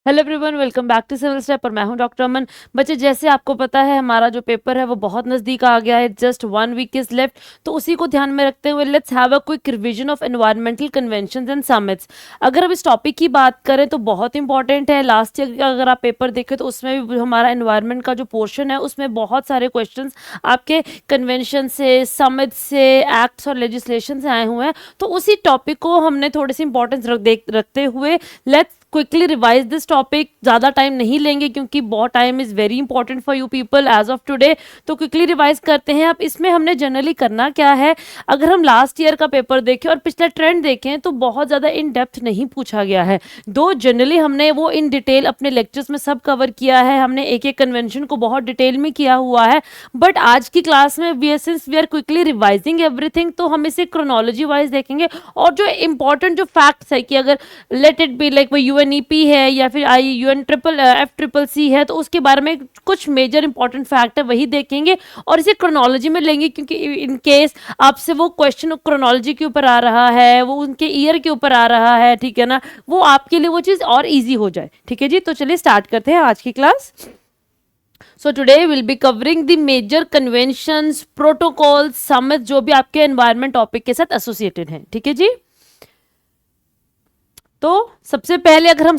Hello everyone, welcome back to civil step और मैं हूं डॉक्टर अमन। बच्चे, जैसे आपको पता है हमारा जो पेपर है वो बहुत नज़दीक आ गया है। Just 1 week is left. तो उसी को ध्यान में रखते हुए let's have a quick revision of environmental conventions and summits. अगर हम इस टॉपिक की बात करें तो बहुत इंपॉर्टेंट है। लास्ट ईयर का अगर आप पेपर देखें तो उसमें भी हमारा एनवायरमेंट का जो पोर्शन है उसमें बहुत सारे क्वेश्चन आपके कन्वेंशन से, समिट से, एक्ट्स और लेजिस्लेशन से आए हुए हैं। तो उसी टॉपिक को हमने थोड़ी सी इंपॉर्टेंस रखते हुए let's quickly revise this topic. ज़्यादा टाइम नहीं लेंगे क्योंकि बहुत time is very important for you people as of today. तो क्विकली रिवाइज करते हैं। अब इसमें हमने जनरली करना क्या है, अगर हम लास्ट ईयर का पेपर देखें और पिछला ट्रेंड देखें तो बहुत ज़्यादा इन डेप्थ नहीं पूछा गया है। दो जनरली हमने वो इन डिटेल अपने लेक्चर्स में सब कवर किया है, हमने एक एक कन्वेंशन को बहुत डिटेल में किया हुआ है। बट आज की क्लास में since we are quickly revising everything, तो हम इसे क्रोनोलॉजी वाइज देखेंगे। और जो इंपॉर्टेंट जो फैक्ट्स है कि अगर लेट इट बी लाइक वो यूएनईपी है या फिर IUN-FCCC है, तो उसके बारे में कुछ मेजर इंपॉर्टेंट फैक्ट है वही देखेंगे और इसे क्रोनोलॉजी में लेंगे, क्योंकि इन केस आपसे वो क्वेश्चन क्रोनोलॉजी के ऊपर आ रहा है, वो उनके ईयर के ऊपर आ रहा है, ठीक है ना, वो आपके लिए वो चीज़ और ईजी हो जाए। ठीक है जी, तो चलिए स्टार्ट करते हैं आज की class. So today will be covering the major conventions, protocol, summit जो भी आपके एनवायरनमेंट टॉपिक के साथ एसोसिएटेड हैं। ठीक है जी। तो सबसे पहले अगर हम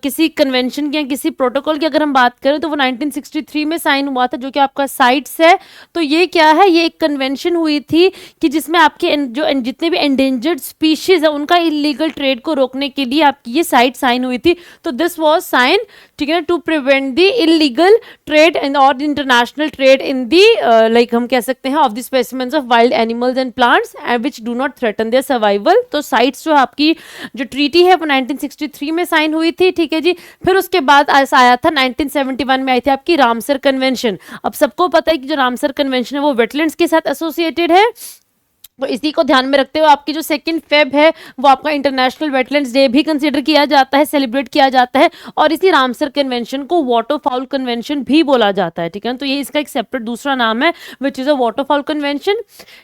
किसी कन्वेंशन की या किसी प्रोटोकॉल की अगर हम बात करें तो वो 1963 में साइन हुआ था, जो कि आपका साइट्स है। तो ये क्या है, ये एक कन्वेंशन हुई थी कि जिसमें आपके जितने भी एंडेंजर्ड स्पीशीज है उनका इलीगल ट्रेड को रोकने के लिए आपकी ये साइट साइन हुई थी। तो दिस वाज साइन, ठीक है, to prevent the illegal trade and और international trade in the like हम कह सकते हैं of the specimens of wild animals and plants which do not threaten their survival. तो साइट्स जो आपकी जो ट्रीटी है वो 1963 में साइन हुई थी। ठीक है जी। फिर उसके बाद आया था 1971 में आई थी आपकी रामसर कन्वेंशन। अब सबको पता है कि जो रामसर कन्वेंशन है वो वेटलैंड्स के साथ एसोसिएटेड है। तो इसी को ध्यान में रखते हुए आपकी जो 2 फेब है वो आपका इंटरनेशनल वेटलैंड्स डे भी कंसीडर किया जाता है, सेलिब्रेट किया जाता है। और इसी रामसर कन्वेंशन को वाटरफाउल कन्वेंशन भी बोला जाता है। ठीक है, तो ये इसका एक सेपरेट दूसरा नाम है विच इज अ वाटरफाउल कन्वेंशन।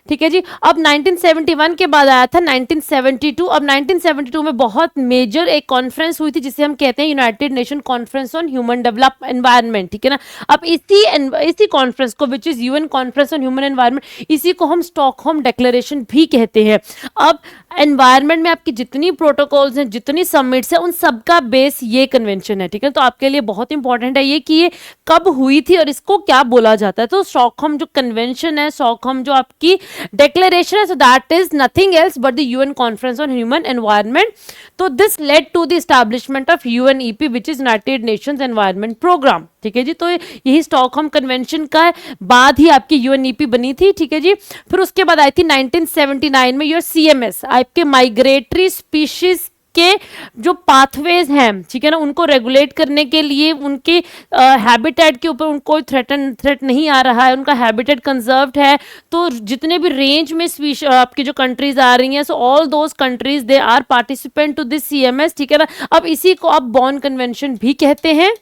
ठीक है जी। अब 1971 के बाद आया था 1972। अब 1972 में बहुत मेजर एक कॉन्फ्रेंस हुई थी जिसे हम कहते हैं United nation conference on human develop environment. ठीक है ना। अब इसी कॉन्फ्रेंस को which is UN Conference on Human environment, इसी को हम स्टॉकहोम डिक्लेरेशन भी कहते हैं। अब एनवायरनमेंट में आपकी जितनी प्रोटोकॉल्स हैं, जितनी समिट्स हैं, उन सब का बेस ये कन्वेंशन है। ठीक है, तो आपके लिए बहुत इंपॉर्टेंट है ये कि ये कब हुई थी और इसको क्या बोला जाता है। तो स्टॉकहोम जो कन्वेंशन है, स्टॉकहोम जो आपकी डिक्लेरेशन है, so that is nothing else but the UN Conference on Human Environment. तो this led to the establishment of UNEP which is United Nations Environment Programme. ठीक है जी। तो यही स्टॉकहोम कन्वेंशन का बाद ही आपकी UNEP बनी थी। ठीक है जी। फिर उसके बाद आई थी 1979 में योर CMS, आपके माइग्रेटरी स्पीशीज के जो पाथवेज हैं, ठीक है ना, उनको रेगुलेट करने के लिए उनके हैबिटेट के ऊपर उनको थ्रेट नहीं आ रहा है, उनका हैबिटेट कंजर्व्ड है। तो जितने भी रेंज में आपकी जो कंट्रीज आ रही हैं, so all those countries they are participant to this CMS। ठीक है ना। अब इसी को आप बॉर्न कन्वेंशन भी कहते हैं।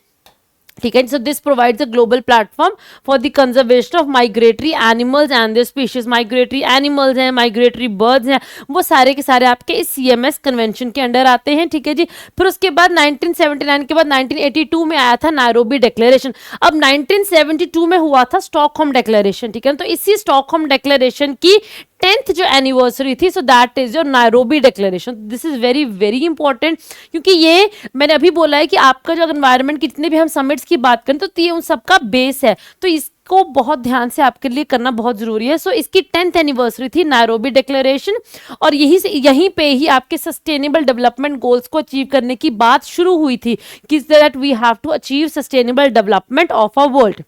ठीक है, so this provides a global platform for the conservation of migratory animals and their species. Migratory animals हैं, माइग्रेटरी बर्ड्स हैं, वो सारे के सारे आपके इस CMS कन्वेंशन के अंडर आते हैं। ठीक है जी। फिर उसके बाद 1979 के बाद 1982 में आया था नायरोबी डिक्लेरेशन। अब 1972 में हुआ था स्टॉकहोम डिक्लेरेशन। ठीक है, तो इसी स्टॉकहोम डिक्लेरेशन की 10th जो एनिवर्सरी थी, सो that is your Nairobi declaration. This is very very important, क्योंकि ये मैंने अभी बोला है कि आपका जो एनवायरनमेंट की जितने भी हम समिट्स की बात करें तो ये उन सबका बेस है। तो इसको बहुत ध्यान से आपके लिए करना बहुत जरूरी है। सो इसकी 10th एनिवर्सरी थी नायरोबी डिक्लेरेशन, और यहीं पे ही आपके सस्टेनेबल डेवलपमेंट गोल्स को अचीव करने की बात शुरू हुई थी कि that we have to achieve sustainable development of a world.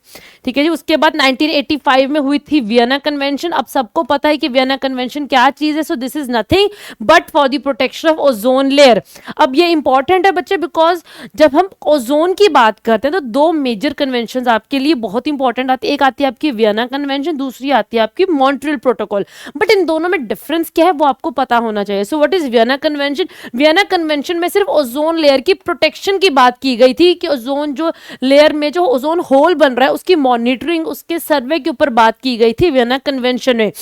ठीक है जी। उसके बाद 1985 में हुई थी वियना कन्वेंशन। अब सबको पता है कि वियना कन्वेंशन क्या चीज है। So this is nothing but for the protection of ozone layer. अब ये इंपॉर्टेंट है बच्चे, बिकॉज जब हम ओजोन की बात करते हैं तो दो मेजर कन्वेंशन आपके लिए बहुत इंपॉर्टेंट आती है। एक आती है आपकी वियना कन्वेंशन, दूसरी आती है आपकी मॉन्ट्रियल प्रोटोकॉल। बट इन दोनों में डिफरेंस क्या है वो आपको पता होना चाहिए। So what is Vienna convention? Vienna convention में सिर्फ ओजोन लेयर की प्रोटेक्शन की बात की गई थी कि ओजोन जो लेयर में जो ओजोन होल बन रहा है उसकी मॉनिटरिंग, उसके सर्वे के ऊपर बात की गई थी वियना कन्वेंशन में।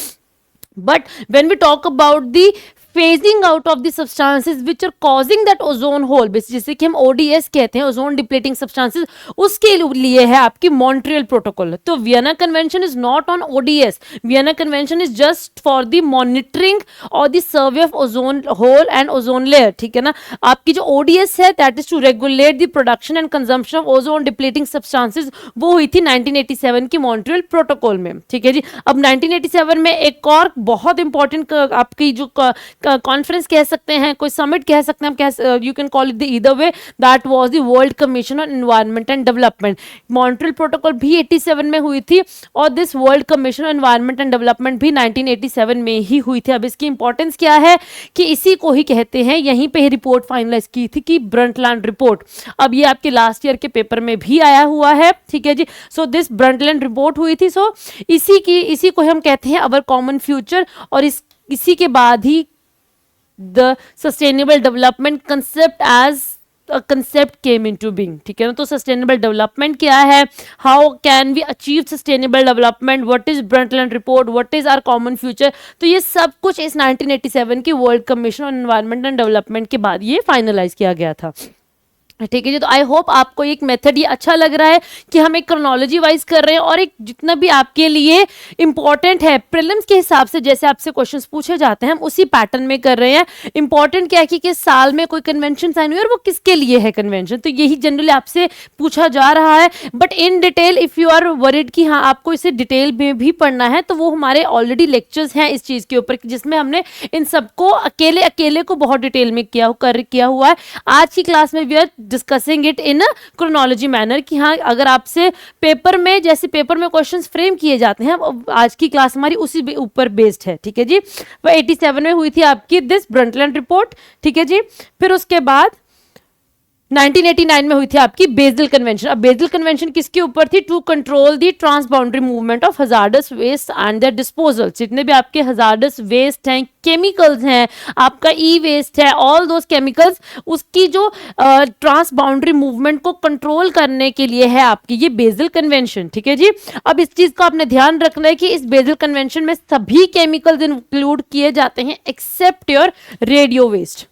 But when we talk about the phasing out of the substances which are causing that ozone hole, जिसे कि हम ODS कहते हैं, ओजोन डिप्लीटिंग सब्सटेंसेस, उसके लिए है आपकी मॉन्ट्रियल प्रोटोकॉल। तो Vienna Convention is not on ODS, Vienna Convention is just for the monitoring और the survey of ozone hole and ozone layer, ठीक है ना। आपकी जो ODS है that is to regulate the production and consumption of ozone depleting substances, वो हुई थी 1987 की मॉन्ट्रियल प्रोटोकॉल में, ठीक है जी। अब 1987 में एक और बहुत इंपॉर्टेंट आपकी जो कॉन्फ्रेंस कह सकते हैं, कोई समिट कह सकते हैं हम, you can call it the either way, that was the world Commission on Environment and development. Montreal protocol भी 87 में हुई थी और this world Commission on Environment and development भी 1987 में ही हुई थी। अब इसकी इंपॉर्टेंस क्या है कि इसी को ही कहते हैं, यहीं पे ही रिपोर्ट फाइनलाइज की थी कि ब्रंटलैंड रिपोर्ट। अब ये आपके लास्ट ईयर के पेपर में भी आया हुआ है, ठीक है जी। सो दिस ब्रंटलैंड रिपोर्ट हुई थी। सो इसी को हम कहते हैं अवर कॉमन फ्यूचर, और इसी के बाद ही the sustainable development concept as a concept came into being, ठीक है ना। तो सस्टेनेबल डेवलपमेंट क्या है, how can we achieve sustainable development, what is Brundtland report, what is our common future, तो ये सब कुछ इस 1987 की World Commission on Environment and Development के बाद ये फाइनलाइज किया गया था, ठीक है जी। तो आई होप आपको एक मेथड ये अच्छा लग रहा है कि हम एक क्रोनोलॉजी वाइज कर रहे हैं, और एक जितना भी आपके लिए इंपॉर्टेंट है प्रीलिम्स के हिसाब से जैसे आपसे क्वेश्चंस पूछे जाते हैं हम उसी पैटर्न में कर रहे हैं। इंपॉर्टेंट क्या है कि किस साल में कोई कन्वेंशन साइन हुई और वो किसके लिए है कन्वेंशन, तो यही जनरली आपसे पूछा जा रहा है। But in detail if you are worried कि हाँ आपको इसे डिटेल में भी पढ़ना है, तो वो हमारे ऑलरेडी लेक्चर्स हैं इस चीज के ऊपर, जिसमें हमने इन सबको अकेले अकेले को बहुत डिटेल में किया हुआ है। आज की क्लास में we are discussing it in a chronology manner कि हाँ अगर आपसे पेपर में जैसे पेपर में क्वेश्चंस फ्रेम किए जाते हैं, आज की क्लास हमारी उसी ऊपर बेस्ड है, ठीक है जी। वो 87 में हुई थी आपकी दिस ब्रंटलैंड रिपोर्ट, ठीक है जी। फिर उसके बाद 1989 में हुई थी आपकी बेसल कन्वेंशन। अब बेसल कन्वेंशन किसके ऊपर थी, to control the transboundary movement of hazardous waste and their disposal. जितने भी आपके हजार्डस वेस्ट हैं, केमिकल्स हैं, आपका ई वेस्ट है, ऑल दोस केमिकल्स, उसकी जो ट्रांसबाउंड्री मूवमेंट को कंट्रोल करने के लिए है आपकी ये बेसल कन्वेंशन, ठीक है जी। अब इस चीज का आपने ध्यान रखना है कि इस बेसल कन्वेंशन में सभी केमिकल्स इंक्लूड किए जाते हैं except your radio waste.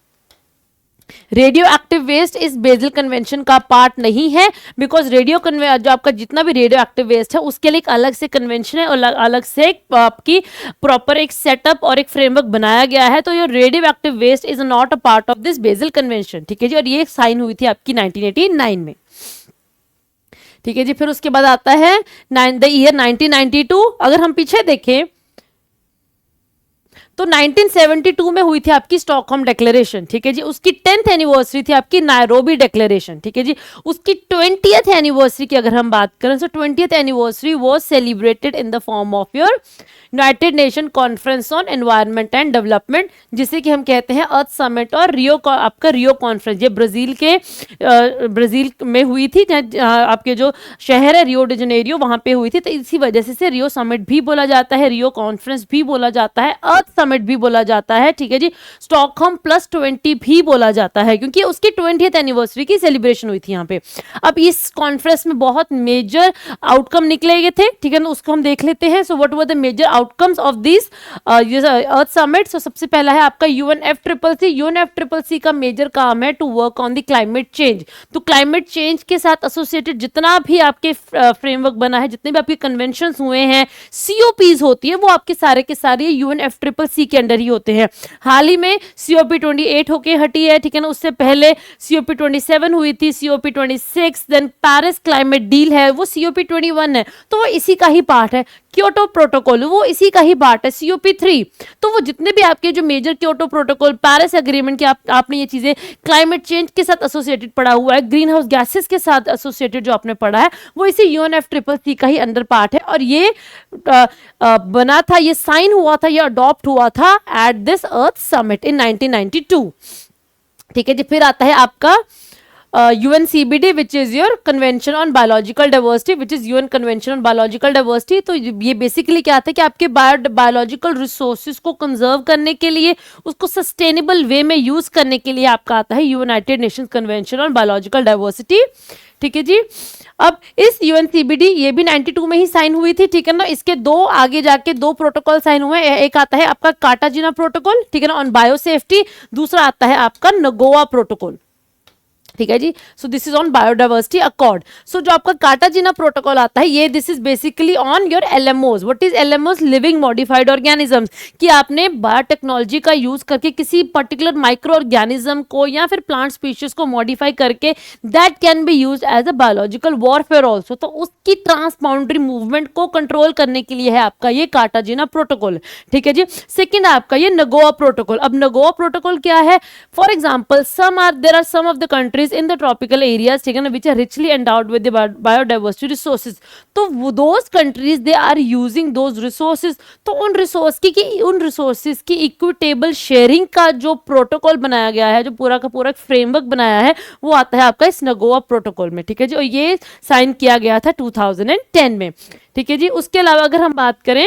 Radioactive waste इस बेसल कन्वेंशन का पार्ट नहीं है, बिकॉज जो आपका जितना भी रेडियो एक्टिव वेस्ट है उसके लिए एक अलग से कन्वेंशन है और अलग से आपकी प्रॉपर एक सेटअप और एक फ्रेमवर्क बनाया गया है। तो ये radioactive waste is not a part of this Basel convention, ठीक है जी। और ये साइन हुई थी आपकी 1989 में, ठीक है जी। फिर उसके बाद आता है द ईयर 1992। अगर हम पीछे देखें तो 1972 में हुई थी आपकी स्टॉकहोम डिक्लेरेशन, ठीक है जी। उसकी 10th एनिवर्सरी थी आपकी नायरोबी डिक्लेरेशन, ठीक है जी। उसकी 20th एनिवर्सरी की अगर हम बात करें तो 20th anniversary was celebrated in the form of your United nation conference on Environment and development, जिसे कि हम कहते हैं अर्थ समिट और आपका रियो कॉन्फ्रेंस। ये ब्राजील में हुई थी, आपके जो शहर है रियो डी जनेरियो वहां पे हुई थी। तो इसी वजह से रियो समिट भी बोला जाता है, रियो कॉन्फ्रेंस भी बोला जाता है, अर्थ समिट भी बोला जाता है, ठीक है जी। स्टॉकहोम +20 भी बोला जाता है क्योंकि उसकी 20th एनिवर्सरी की सेलिब्रेशन हुई थी यहाँ पे। अब इस कॉन्फ्रेंस में बहुत मेजर आउटकम निकले गए थे, ठीक है ना, उसको हम देख लेते हैं। So what were the major outcomes of this Earth Summit. So सबसे पहला है आपका UNFCCC। UNFCCC का मेजर काम है to work on the climate change. तो क्लाइमेट चेंज के साथ एसोसिएटेड जितना भी आपके फ्रेमवर्क बना है, जितने भी आपके कन्वेंशन हुए हैं, COPs होती है, वो आपके सारे के सारे UNFCCC के अंडर ही होते हैं। हाल ही में COP28 होके हटी है, ठीक है ना। उससे पहले COP27 हुई थी, COP26, then Paris climate deal है, वो COP21 है, तो वो इसी का ही पार्ट है। क्योटो प्रोटोकॉल वो इसी का ही पार्ट है, COP3। तो वो जितने भी आपके जो major Kyoto protocol, Paris agreement के आपने ये चीजें क्लाइमेट चेंज के साथ एसोसिएटेड पढ़ा हुआ है, ग्रीन हाउस गैसेस के साथ एसोसिएटेड जो आपने पढ़ा है, वो इसी UNFCCC का ही अंडर पार्ट है। और ये बना था, ये साइन हुआ था, ये अडॉप्ट हुआ था at this Earth summit in 1992, ठीक है जी। फिर आता है आपका UNCBD which is your convention on biological diversity, which is UN convention on biological diversity. तो ये बेसिकली क्या था कि आपके बायोलॉजिकल रिसोर्सेज को कंजर्व करने के लिए, उसको सस्टेनेबल वे में यूज करने के लिए आपका आता है United Nations convention on biological diversity. ठीक है जी। अब इस यूएनसीबीडी ये भी 92 में ही साइन हुई थी, ठीक है ना। इसके दो आगे जाके दो प्रोटोकॉल साइन हुए, एक आता है आपका कार्टाजिना प्रोटोकॉल, ठीक है ना, ऑन बायोसेफ्टी, दूसरा आता है आपका नगोआ प्रोटोकॉल, ठीक है जी। So this is on biodiversity accord. So जो आपका कार्टाजिना प्रोटोकॉल आता है ये this is basically on your LMOs. What is LMOs? Living modified organisms, कि आपने बायोटेक्नोलॉजी का यूज करके किसी पर्टिकुलर माइक्रो ऑर्गेनिज्म को या फिर प्लांट स्पीशीज को मॉडिफाई करके that can be used as a biological warfare also. तो उसकी ट्रांसबाउंड्री मूवमेंट को कंट्रोल करने के लिए है आपका ये कार्टाजिना प्रोटोकॉल, ठीक है जी। सेकेंड है आपका ये नगोआ प्रोटोकॉल। अब नगोआ प्रोटोकॉल क्या है? For example there are some of the countries in the tropical areas, ठीक है ना, which are richly endowed with the biodiversity resources. तो those countries they are using those resources. तो उन resources की equitable sharing का जो प्रोटोकॉल बनाया गया है, जो पूरा का पूरा फ्रेमवर्क बनाया है, वो आता है आपका इस नगोआ प्रोटोकॉल में, ठीक है जी। और ये साइन किया गया था 2010 में, ठीक है जी। उसके अलावा अगर हम बात करें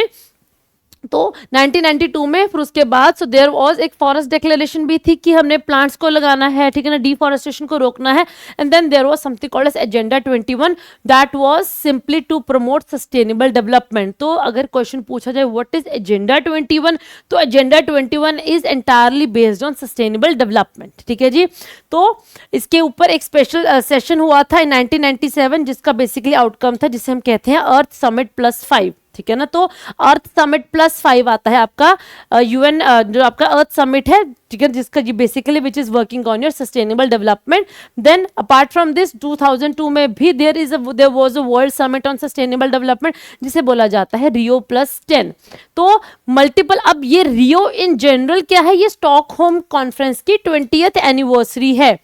तो 1992 में, फिर उसके बाद सो देयर वाज एक फॉरेस्ट डिक्लेरेशन भी थी कि हमने प्लांट्स को लगाना है, ठीक है ना, डिफॉरेस्टेशन को रोकना है। And then there was something called as agenda 21 that was simply to promote sustainable development. तो अगर क्वेश्चन पूछा जाए व्हाट इज एजेंडा 21, तो agenda 21 is entirely based on sustainable development, ठीक है जी। तो इसके ऊपर एक स्पेशल सेशन हुआ था इन 1997 जिसका बेसिकली आउटकम था जिसे हम कहते हैं अर्थ समिट +5, ठीक है ना। तो अर्थ समिट +5 आता है आपका यूएन जो आपका अर्थ समिट है, ठीक है, जिसका जी basically which is working on your sustainable development. Then apart from this 2002 में भी there was a World Summit on sustainable Development जिसे बोला जाता है रियो +10। तो मल्टीपल, अब ये रियो इन जनरल क्या है? ये स्टॉकहोम कॉन्फ्रेंस की 20th एनिवर्सरी है,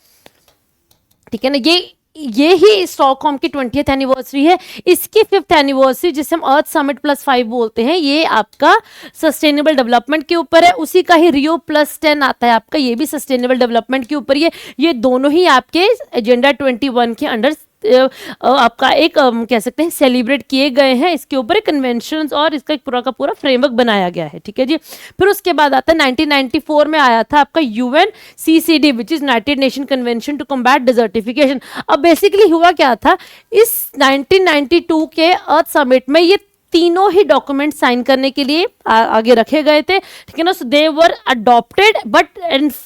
ठीक है ना। ये ही स्टॉकहोम की 20th एनिवर्सरी है। इसकी 5th एनिवर्सरी जिसे हम अर्थ समिट +5 बोलते हैं, ये आपका सस्टेनेबल डेवलपमेंट के ऊपर है। उसी का ही रियो +10 आता है आपका, ये भी सस्टेनेबल डेवलपमेंट के ऊपर। ये दोनों ही आपके एजेंडा 21 के अंडर आपका एक कह सकते हैं सेलिब्रेट किए गए हैं। इसके ऊपर एक कन्वेंशन और इसका एक पूरा का पूरा फ्रेमवर्क बनाया गया है, ठीक है जी। फिर उसके बाद आता है 1994 में आया था आपका UNCCD which is United Nation convention to combat desertification. अब बेसिकली हुआ क्या था, इस 1992 के अर्थ समिट में ये तीनों ही डॉक्यूमेंट साइन करने के लिए आगे रखे गए थे, ठीक है ना। So they were adopted but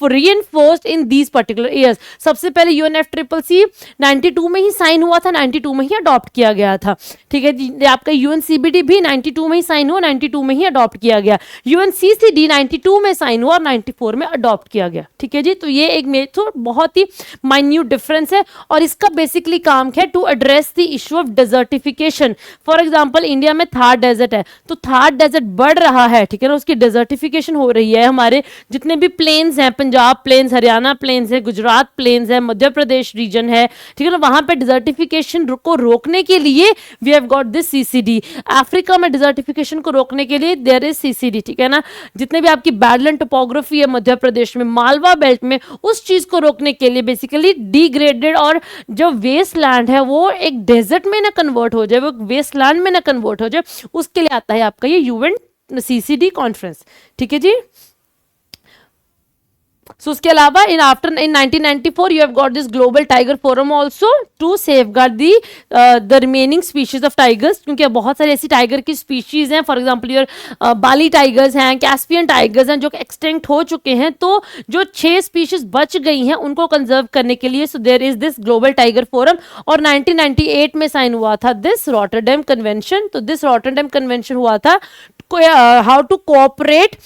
reinforced in these particular years. सबसे पहले UNFCCC 92 में ही साइन हुआ था, 92 में ही अडॉप्ट किया गया था, ठीक है जी। आपका UNCBD भी 92 में ही साइन हुआ, 92 में ही अडॉप्ट किया गया। UNCCD 92 में साइन हुआ और 94 में अडॉप्ट किया गया, ठीक है जी। तो ये एक मेथड बहुत ही माइन्यूट डिफरेंस है और इसका बेसिकली काम है to address the issue of desertification. For example India में थार डेजर्ट है, तो थार डेजर्ट बढ़ रहा है, ठीक है ना, उसकी डेजर्टिफिकेशन हो रही है। हमारे जितने भी प्लेन्स हैं, पंजाब प्लेन्स, हरियाणा प्लेन्स है, गुजरात प्लेन्स है, मध्य प्रदेश रीजन है, ठीक है ना, वहां पे डिजर्टिफिकेशन को रोकने के लिए we have got this CCD। Africa में डिजर्टिफिकेशन को रोकने के लिए देयर इज CCD, ठीक है ना। जितने भी आपकी बैडलैंड टोपोग्राफी है मध्य प्रदेश में, मालवा बेल्ट में, उस चीज को रोकने के लिए बेसिकली डिग्रेडेड और जो वेस्ट लैंड है वो एक डेजर्ट में ना कन्वर्ट हो जाए, वो वेस्ट लैंड में ना कन्वर्ट हो जाए, उसके लिए आता है आपका ये UNCCD कॉन्फ्रेंस, ठीक है जी। So, उसके अलावा in 1994 you have got this global tiger forum also to safeguard the remaining species of tigers, क्योंकि बहुत सारी ऐसी टाइगर की स्पीशीज हैं, for example your Bali tigers हैं, कैस्पियन टाइगर्स हैं जो एक्सटिंक्ट हो चुके हैं। तो जो 6 स्पीशीज बच गई हैं उनको कंजर्व करने के लिए so there is this global tiger forum. और 1998 में साइन हुआ था दिस रॉटरडैम कन्वेंशन। तो दिस रॉटरडैम कन्वेंशन हुआ था how to cooperate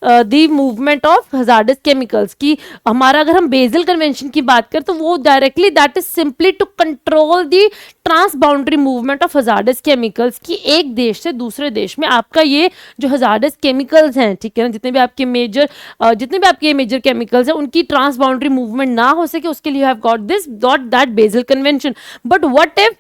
the movement of hazardous chemicals की। हमारा अगर हम बेजल कन्वेंशन की बात करें तो वो directly that is simply to control the transboundary movement of hazardous chemicals की एक देश से दूसरे देश में आपका ये जो हजार्डस केमिकल्स हैं, ठीक है ना, जितने भी आपके मेजर केमिकल्स हैं उनकी ट्रांस बाउंड्री मूवमेंट ना हो सके, उसके लिए have got this that Basel convention. But what if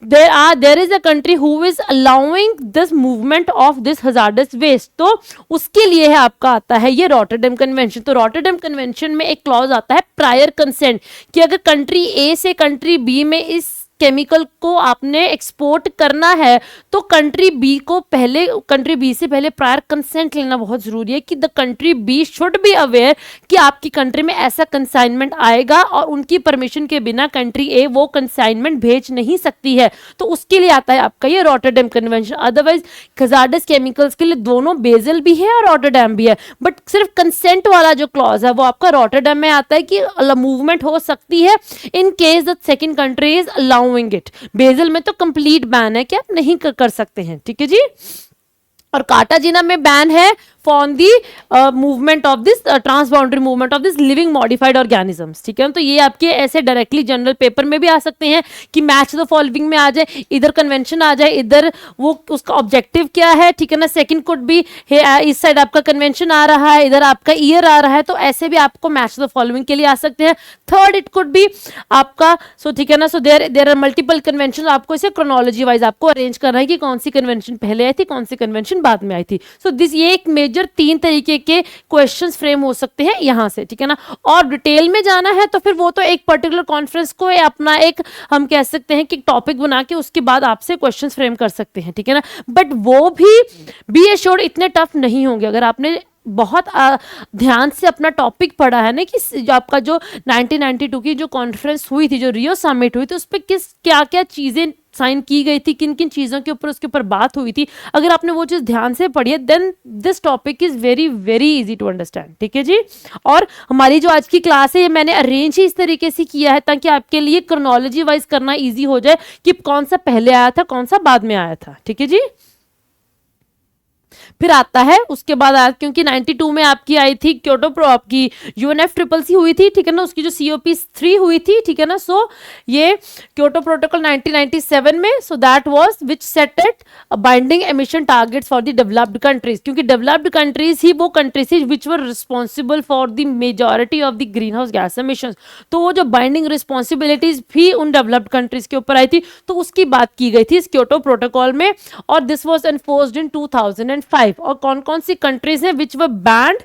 there is a country who is allowing this movement of this hazardous waste, तो उसके लिए है आपका आता है ये रॉटरडैम कन्वेंशन। तो रॉटरडैम कन्वेंशन में एक क्लॉज आता है प्रायर कंसेंट, कि अगर कंट्री ए से कंट्री बी में इस केमिकल को आपने एक्सपोर्ट करना है तो कंट्री बी से पहले प्रायर कंसेंट लेना बहुत जरूरी है, कि the country be should be aware कि आपकी कंट्री में ऐसा कंसाइनमेंट आएगा और उनकी परमिशन के बिना कंट्री ए वो कंसाइनमेंट भेज नहीं सकती है। तो उसके लिए आता है आपका ये Rotterdam convention. Otherwise hazardous chemicals के लिए दोनों बेजल भी है और रॉटरडैम भी है, बट सिर्फ कंसेंट वाला जो क्लॉज है वो आपका रॉटरडैम में आता है कि मूवमेंट हो सकती है in case the second country is allowing it. Basel में तो कंप्लीट बैन है कि आप नहीं कर सकते हैं, ठीक है जी। और कार्टाजीना में बैन है for the movement of this transboundary movement of this living modified organisms, ठीक है। तो ये आपके ऐसे डायरेक्टली जनरल पेपर में भी आ सकते हैं कि मैच द फॉलोइंग में आ जाए, इधर कन्वेंशन आ जाए, इधर वो उसका ऑब्जेक्टिव क्या है, ठीक है ना। सेकंड कुड भी इस साइड आपका कन्वेंशन आ रहा है, इधर आपका ईयर आ रहा है, तो ऐसे भी आपको मैच द फॉलोइंग के लिए आ सकते हैं। थर्ड इट कुड भी आपका ठीक है ना। So there are multiple convention, आपको इसे क्रोनोलॉजी वाइज आपको अरेंज करना है कि कौन सी कन्वेंशन पहले आई थी, कौन सी कन्वेंशन बाद में आई थी। सो दिस ये एक मेजर 3 तरीके के क्वेश्चंस फ्रेम हो सकते हैं यहां से, ठीक है ना। और डिटेल में जाना है तो फिर वो तो एक पर्टिकुलर कॉन्फ्रेंस को अपना एक हम कह सकते हैं कि टॉपिक बना के उसके बाद आपसे क्वेश्चंस फ्रेम कर सकते हैं, ठीक है ना। बट वो भी बी एश्योर्ड इतने टफ नहीं होंगे अगर आपने बहुत ध्यान से अपना टॉपिक पढ़ा है ना, कि जो आपका जो 1992 की जो कॉन्फ्रेंस हुई थी, जो रियो समिट हुई थी, उस पर क्या क्या चीजें साइन की गई थी, किन किन चीजों के ऊपर उसके ऊपर बात हुई थी, अगर आपने वो चीज ध्यान से पढ़ी है then this topic is very very easy to understand, ठीक है जी। और हमारी जो आज की क्लास है ये मैंने अरेंज ही इस तरीके से किया है ताकि आपके लिए क्रोनोलॉजी वाइज करना इजी हो जाए कि कौन सा पहले आया था, कौन सा बाद में आया था, ठीक है जी। फिर आता है उसके बाद क्योंकि 92 में आपकी आई थी क्योटो प्रो आपकी यूएनएफ ट्रिपल सी हुई थी, ठीक है ना, उसकी जो COP 3 हुई थी, ठीक है ना। सो ये क्योटो प्रोटोकॉल 1997 में, सो that was which set it binding emission targets for the developed countries, क्योंकि डेवलप्ड कंट्रीज ही वो कंट्रीज थी which were responsible for the majority of the green house gas emissions. तो वो जो बाइंडिंग रिस्पॉन्सिबिलिटीज भी उन developed countries के ऊपर आई थी, तो उसकी बात की गई थी इस क्योटो प्रोटोकॉल में। और दिस वाज एनफोर्स्ड इन 2005। और कौन कौन सी कंट्रीज हैं विच वर बैंड,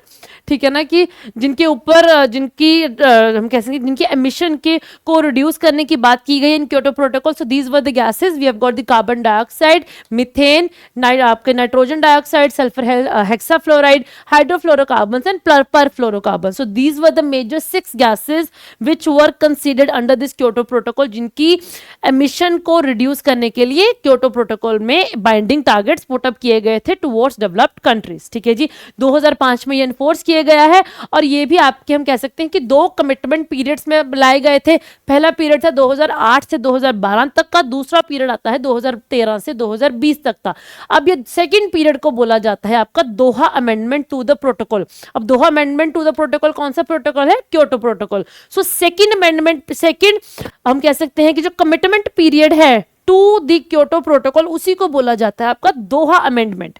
ठीक है ना, कि जिनके ऊपर जिनकी हम कह सकें जिनकी एमिशन के को रिड्यूस करने की बात की गई in Kyoto Protocol. So these were the gases, we have got the carbon dioxide, methane, आपके nitrogen dioxide, sulphur hexafluoride, hydrofluorocarbons and perfluorocarbon. So these were the major 6 gases which were considered under this Kyoto Protocol, जिनकी emission को reduce करने के लिए Kyoto Protocol में binding targets put up किए गए थे टुवर्ड्स डेवलप्ड कंट्रीज, ठीक है जी। 2005 में ये एनफोर्स किया गया है। और ये भी आपके हम कह सकते हैं कि 2 कमिटमेंट पीरियड्स में लाए गए थे। पहला पीरियड था 2008 से 2012 तक का, दूसरा पीरियड आता है 2013 से 2020 तक का। अब ये सेकंड पीरियड को बोला जाता है आपका दोहा अमेंडमेंट टू द प्रोटोकॉल। अब दोहा अमेंडमेंट टू द प्रोटोकॉल कौन सा प्रोटोकॉल है? Kyoto Protocol. So second amendment, second हम कह सकते हैं कि जो कमिटमेंट पीरियड है टू द क्योटो प्रोटोकॉल, उसी को बोला जाता है आपका दोहा अमेंडमेंट,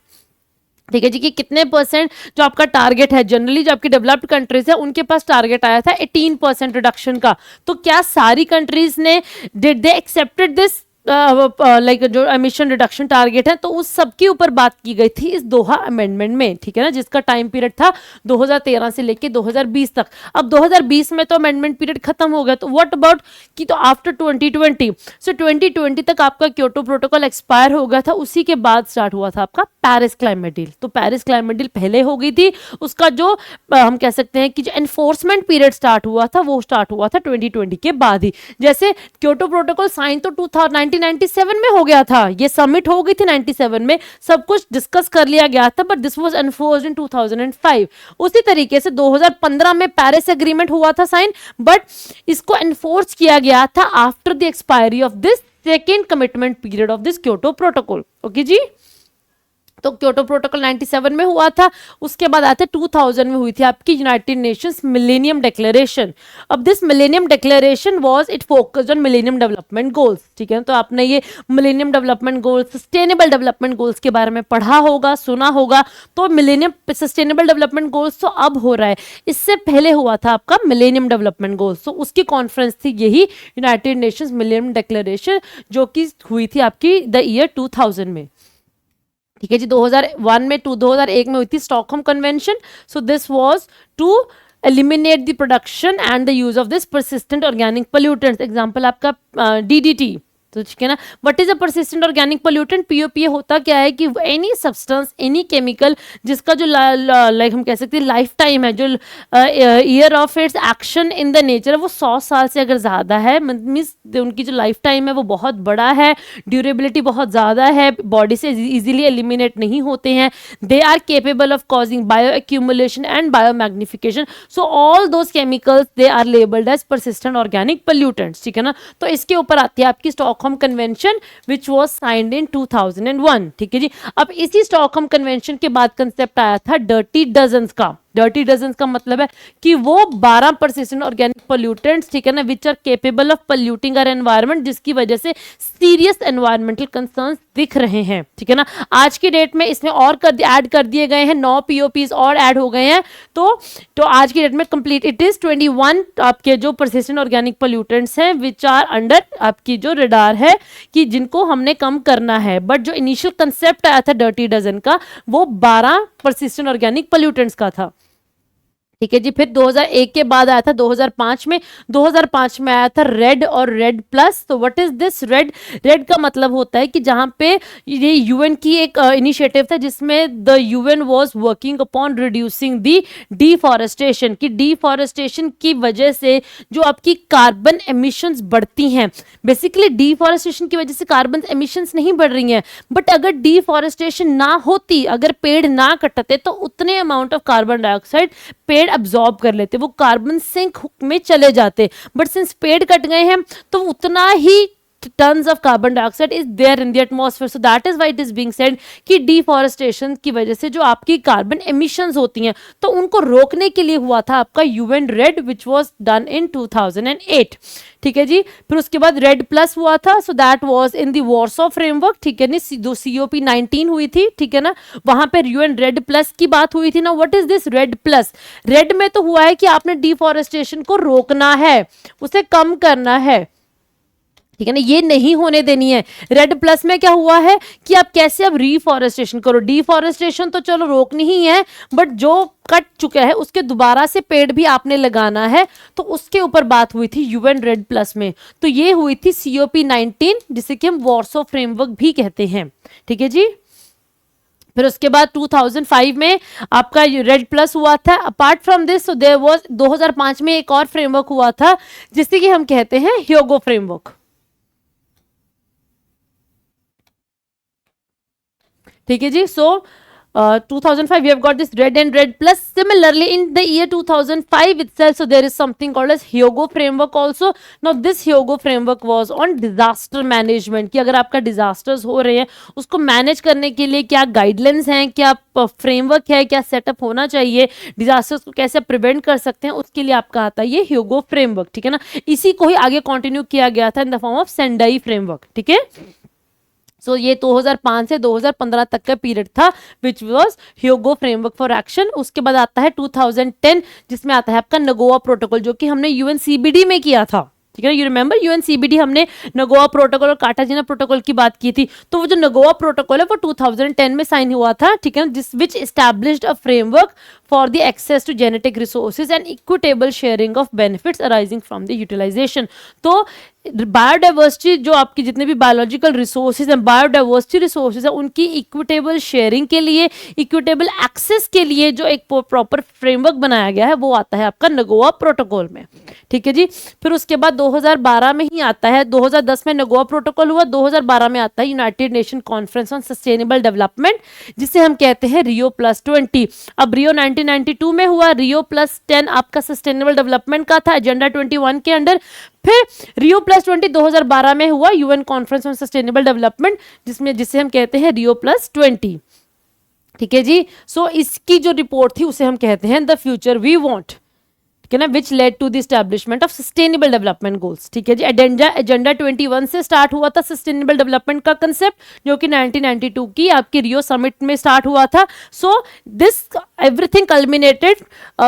ठीक है जी। कि कितने परसेंट जो आपका टारगेट है, जनरली जो आपकी डेवलप्ड कंट्रीज है उनके पास टारगेट आया था 18% रिडक्शन का। तो क्या सारी कंट्रीज ने did they accepted this like जो एमिशन रिडक्शन टारगेट है, तो उस सब के ऊपर बात की गई थी इस दोहा अमेंडमेंट में, ठीक है ना, जिसका टाइम पीरियड था 2013 से लेके 2020 तक। अब 2020 में तो अमेंडमेंट पीरियड खत्म हो गया, तो व्हाट अबाउट कि तो आफ्टर 2020, सो 2020 तक आपका क्योटो प्रोटोकॉल एक्सपायर हो गया था। उसी के बाद स्टार्ट हुआ था आपका पेरिस क्लाइमेट डील। तो पेरिस क्लाइमेट डील पहले हो गई थी, उसका जो हम कह सकते हैं कि जो एनफोर्समेंट पीरियड स्टार्ट हुआ था वो स्टार्ट हुआ था 2020 के बाद ही। जैसे क्योटो प्रोटोकॉल साइन तो 1997 में हो गया था, ये समिट हो गई थी 97 में, सब कुछ डिस्कस कर लिया गया था, बट दिस वाज एनफोर्स्ड इन 2005। उसी तरीके से 2015 में पेरिस एग्रीमेंट हुआ था साइन, बट इसको एनफोर्स किया गया था after the expiry of this second commitment period of this Kyoto Protocol. Okay जी। तो क्योटो प्रोटोकॉल 97 में हुआ था। उसके बाद आते 2000 में हुई थी आपकी यूनाइटेड नेशंस मिलेनियम डिक्लेरेशन। अब this millennium declaration was it focused on millennium development goals, ठीक है। तो आपने ये millennium development goals, sustainable development goals के बारे में पढ़ा होगा, सुना होगा। तो मिलेनियम सस्टेनेबल डेवलपमेंट गोल्स तो अब हो रहा है, इससे पहले हुआ था आपका मिलेनियम डेवलपमेंट गोल्स। तो उसकी कॉन्फ्रेंस थी यही यूनाइटेड नेशंस मिलेनियम डिक्लेरेशन, जो कि हुई थी आपकी द ईयर 2000 में, ठीक है जी। 2001 में 2001 में हुई थी Stockholm convention. So this was to eliminate the production and the use of this persistent organic pollutants. Example आपका डीडीटी, तो ठीक है ना। What is a persistent organic pollutant? POP होता क्या है कि एनी सब्सटेंस, एनी केमिकल जिसका जो लाइक हम कह सकते हैं लाइफ टाइम है, जो year of its action in the nature है, वो 100 साल से अगर ज़्यादा है, मीन्स उनकी जो लाइफ टाइम है वो बहुत बड़ा है, ड्यूरेबिलिटी बहुत ज़्यादा है, बॉडी से इजीली एलिमिनेट नहीं होते हैं, they are capable of causing bioaccumulation and biomagnification. So all those chemicals they are labelled as persistent organic pollutants, ठीक है ना। तो इसके ऊपर आती है आपकी Stockholm convention which was signed in 2001, ठीक है जी। अब इसी स्टॉकहोम कन्वेंशन के बाद कंसेप्ट आया था डर्टी डजन्स का। डर्टी डजन्स का मतलब है कि वो 12 परसिस्टेंट ऑर्गेनिक पोल्यूटेंट्स, ठीक है ना, which are capable of polluting our environment, जिसकी वजह से सीरियस एनवायरमेंटल कंसर्न्स दिख रहे हैं, ठीक है ना। आज की डेट में इसमें और ऐड कर दिए गए हैं, 9 पीओपीज और ऐड हो गए हैं। तो आज की डेट में कंप्लीट इट इज 21 आपके जो परसिस्टेंट ऑर्गेनिक पोल्यूटेंट्स हैं विच आर अंडर आपकी जो रडार है कि जिनको हमने कम करना है। बट जो इनिशियल कंसेप्ट आया था डर्टी डजन का, वो 12 परसिस्टेंट ऑर्गेनिक पोल्यूटेंट्स का था, ठीक है जी। फिर 2001 के बाद आया था 2005 में। 2005 में आया था रेड और रेड प्लस। तो what is this red? Red का मतलब होता है कि जहां पे ये यूएन की एक इनिशिएटिव था जिसमें the UN was working upon reducing the deforestation, की डिफॉरेस्टेशन की वजह से जो आपकी कार्बन एमिशंस बढ़ती हैं, बेसिकली डिफॉरेस्टेशन की वजह से कार्बन एमिशंस नहीं बढ़ रही हैं, बट अगर डिफॉरेस्टेशन ना होती, अगर पेड़ ना कटते, तो उतने अमाउंट ऑफ कार्बन डाइऑक्साइड पेड़ अब्सॉर्ब कर लेते, वो कार्बन सिंक में चले जाते। बट सिंस पेड़ कट गए हैं तो उतना ही tons of carbon dioxide is there in the atmosphere, so that is why it is being said कि deforestation की वजह से जो आपकी कार्बन emissions होती हैं, तो उनको रोकने के लिए हुआ था आपका UN red which was done in 2008, ठीक है जी। फिर उसके बाद रेड प्लस हुआ था, सो that was in the Warsaw framework, ठीक है ना। दो COP 19 हुई थी, ठीक है ना, वहां पर UN रेड प्लस की बात हुई थी ना। What is this red plus? Red में तो हुआ है कि आपने डिफॉरेस्टेशन को रोकना है, उसे कम करना है, ठीक है ना, ये नहीं होने देनी है। रेड प्लस में क्या हुआ है कि आप कैसे अब रिफॉरेस्टेशन करो। डिफॉरेस्टेशन तो चलो रोकनी ही है, बट जो कट चुका है उसके दोबारा से पेड़ भी आपने लगाना है, तो उसके ऊपर बात हुई थी यूएन रेड प्लस में। तो ये हुई थी COP 19, जिसे कि हम वॉर्सो फ्रेमवर्क भी कहते हैं, ठीक है जी। फिर उसके बाद 2005 में आपका रेड प्लस हुआ था। Apart from this there was 2005 में एक और फ्रेमवर्क हुआ था जिसे कि हम कहते हैं ह्योगो फ्रेमवर्क, ठीक है जी। सो 2005 we have got this red and red plus. Similarly in the year 2005 itself, so there is something called as Hyogo framework also. Now this Hyogo framework was on disaster management, कि अगर आपका disasters हो रहे हैं उसको manage करने के लिए क्या गाइडलाइंस हैं, क्या फ्रेमवर्क है, क्या सेटअप होना चाहिए, डिजास्टर्स को कैसे प्रिवेंट कर सकते हैं, उसके लिए आपका आता है ये ह्योगो फ्रेमवर्क, ठीक है ना। इसी को ही आगे कंटिन्यू किया गया था in the form of Sendai framework, ठीक है। सो ये 2005 से 2015 तक का पीरियड था which was Hyogo Framework for action. उसके बाद आता है 2010 जिसमें आता है आपका नगोआ प्रोटोकॉल, जो कि हमने UNCBD में किया था, ठीक है। यू रिमेंबर UNCBD हमने नगोआ प्रोटोकॉल और कार्टाजिना प्रोटोकॉल की बात की थी। तो वो जो नगोआ प्रोटोकॉल है वो 2010 में साइन हुआ था, ठीक है, जिस which established a framework for the access to genetic resources and equitable sharing of benefits arising from the utilisation. तो बायोडाइवर्सिटी, जो आपकी जितने भी बायोलॉजिकल रिसोर्सेज हैं, बायोडाइवर्सिटी रिसोर्सेज है, उनकी इक्विटेबल शेयरिंग के लिए, इक्विटेबल एक्सेस के लिए जो एक प्रॉपर फ्रेमवर्क बनाया गया है वो आता है आपका नगोआ प्रोटोकॉल में, ठीक है जी। फिर उसके बाद 2012 में ही आता है, 2010 में नगोआ प्रोटोकॉल हुआ, 2012 में आता है United nation conference on sustainable Development, जिसे हम कहते हैं Rio+20। अब रियो 1992 में हुआ, Rio+10 आपका सस्टेनेबल डेवलपमेंट का था एजेंडा 21 के अंडर। फिर Rio+20 2012 में हुआ UN Conference on sustainable Development, जिसे हम कहते हैं Rio+20। ठीक है जी। सो इसकी जो रिपोर्ट थी उसे हम कहते हैं द फ्यूचर वी वांट, ठीक है ना, which led to the establishment of sustainable development goals. ठीक है जी। एजेंडा 21 से स्टार्ट हुआ था सस्टेनेबल डेवलपमेंट का कंसेप्ट, जो कि 1992 की आपकी रियो समिट में स्टार्ट हुआ था। So this everything culminated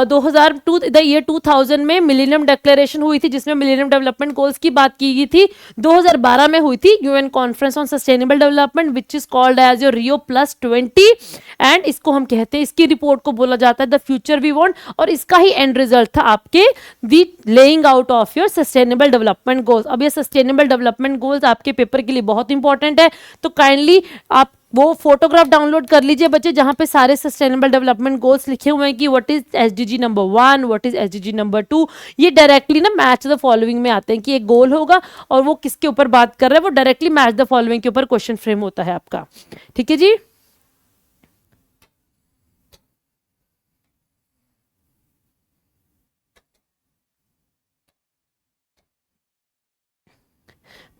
2002 the year 2000 में मिलेनियम डिक्लेरेशन हुई थी, जिसमें मिलेनियम डेवलपमेंट गोल्स की बात की गई थी। 2012 में हुई थी UN conference on sustainable development which is called as your Rio +20, and इसको हम कहते हैं, इसकी रिपोर्ट को बोला जाता है द फ्यूचर वी वांट, और इसका ही एंड रिजल्ट था आपके the laying out of your sustainable development goals. अब ये सस्टेनेबल डेवलपमेंट गोल्स आपके पेपर के लिए बहुत इंपॉर्टेंट है, तो काइंडली आप वो फोटोग्राफ डाउनलोड कर लीजिए बच्चे, जहां पे सारे सस्टेनेबल डेवलपमेंट गोल्स लिखे हुए हैं कि what is SDG number 1, what is SDG number 2। ये डायरेक्टली ना मैच द फॉलोइंग में आते हैं कि एक गोल होगा और वो किसके ऊपर बात कर रहा है, वो डायरेक्टली मैच द फॉलोइंग के ऊपर क्वेश्चन फ्रेम होता है आपका। ठीक है जी।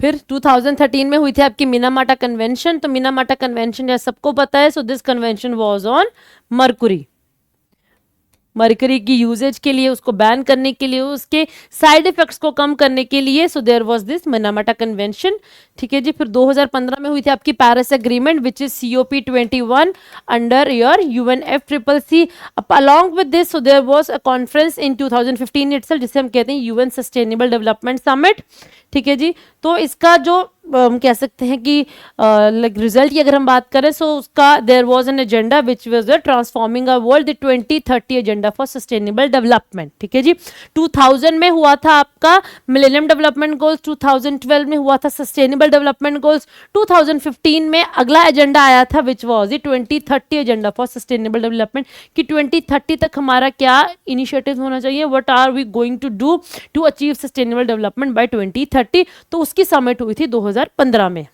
फिर 2013 में हुई थी आपकी मिनामाटा कन्वेंशन। तो मिनामाटा कन्वेंशन जैसे सबको पता है, so this convention was on Mercury. Mercury की यूजेज के लिए, उसको बैन करने के लिए, उसके साइड इफेक्ट्स को कम करने के लिए, so there was this Minamata convention. ठीक है जी। फिर 2015 में हुई थी आपकी Paris agreement which is COP21 under your UNFCCC। Along with this so there was a conference in 2015 itself, जिसे हम कहते हैं यूएन सस्टेनेबल डेवलपमेंट समिट। ठीक है जी। तो इसका जो हम कह सकते हैं कि रिजल्ट की अगर हम बात करें, सो उसका there was an agenda which was transforming a world, the 2030 agenda for sustainable development. ठीक है जी। 2000 में हुआ था आपका मिलेनियम डेवलपमेंट गोल्स, 2012 में हुआ था सस्टेनेबल डेवलपमेंट गोल्स, 2015 में अगला एजेंडा आया था which was the 2030 agenda for sustainable development, कि 2030 तक हमारा क्या इनिशिएटिव होना चाहिए, what are we going to do to achieve sustainable development by 2030। तो उसकी समिट हुई थी 2015 में।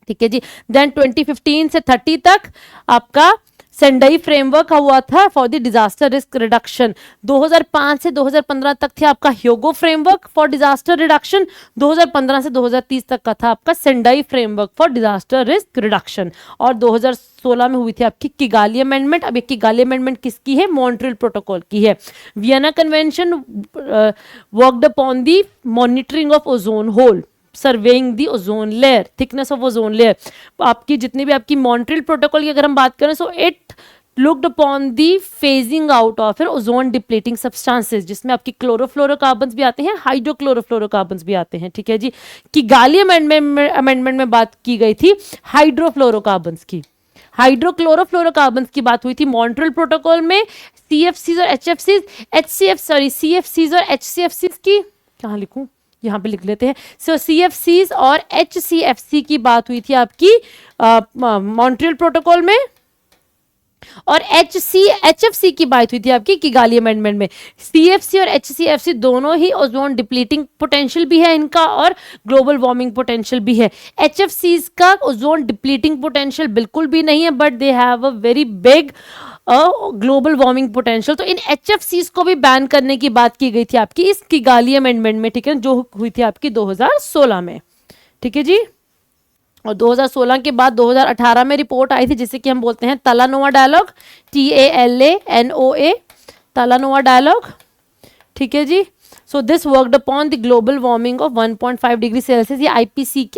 ठीक है जी। देन 2015 से 30 तक आपका सेंडई फ्रेमवर्क हुआ था for the disaster risk reduction. 2005 से 2015 तक था आपका Hyogo Framework for disaster reduction. 2015 से 2030 तक का था आपका Sendai Framework for disaster risk reduction. और 2016 में हुई थी आपकी किगाली अमेंडमेंट। अब ये किगाली अमेंडमेंट किसकी है? मॉन्ट्रियल प्रोटोकॉल की है। Vienna convention worked upon the monitoring of ozone whole, surveying the ozone layer, thickness of ozone layer. आपकी जितनी भी आपकी मॉन्ट्रियल प्रोटोकॉल की अगर हम बात करें, so it looked upon the phasing out of ozone depleting substances, जिसमें आपकी क्लोरोफ्लोरोकार्बन्स भी आते हैं, हाइड्रोक्लोरोफ्लोरोकार्बन्स भी आते हैं। ठीक है जी। किगाली अमेंडमेंट में बात की गई थी हाइड्रोफ्लोरोकार्बन्स की। हाइड्रोक्लोरोफ्लोरोकार्बन्स की बात हुई थी मॉन्ट्रियल प्रोटोकॉल में। CFCs और CFCs और HCFCs की, कहाँ लिखूं, यहाँ पे लिख लेते हैं। सो CFCs और HCFC की बात हुई थी आपकी मॉन्ट्रियल प्रोटोकॉल में, और HFC की बात हुई थी आपकी किगाली अमेंडमेंट में। CFC और HCFC दोनों ही ओजोन डिप्लीटिंग पोटेंशियल भी है इनका, और ग्लोबल वार्मिंग पोटेंशियल भी है। HFCs का ओजोन डिप्लीटिंग पोटेंशियल बिल्कुल भी नहीं है, but they have a very big global warming potential. तो इन HFCs को भी बैन करने की बात की गई थी आपकी इस किगाली अमेंडमेंट में। ठीक है, जो हुई थी आपकी 2016 में। ठीक है जी। और 2016 के बाद 2018 में रिपोर्ट आई थी, जिसे कि हम बोलते हैं Talanoa dialogue, TALANOA, Talanoa dialogue. ठीक है जी। So this worked upon the global warming of 1.5 degree Celsius. ये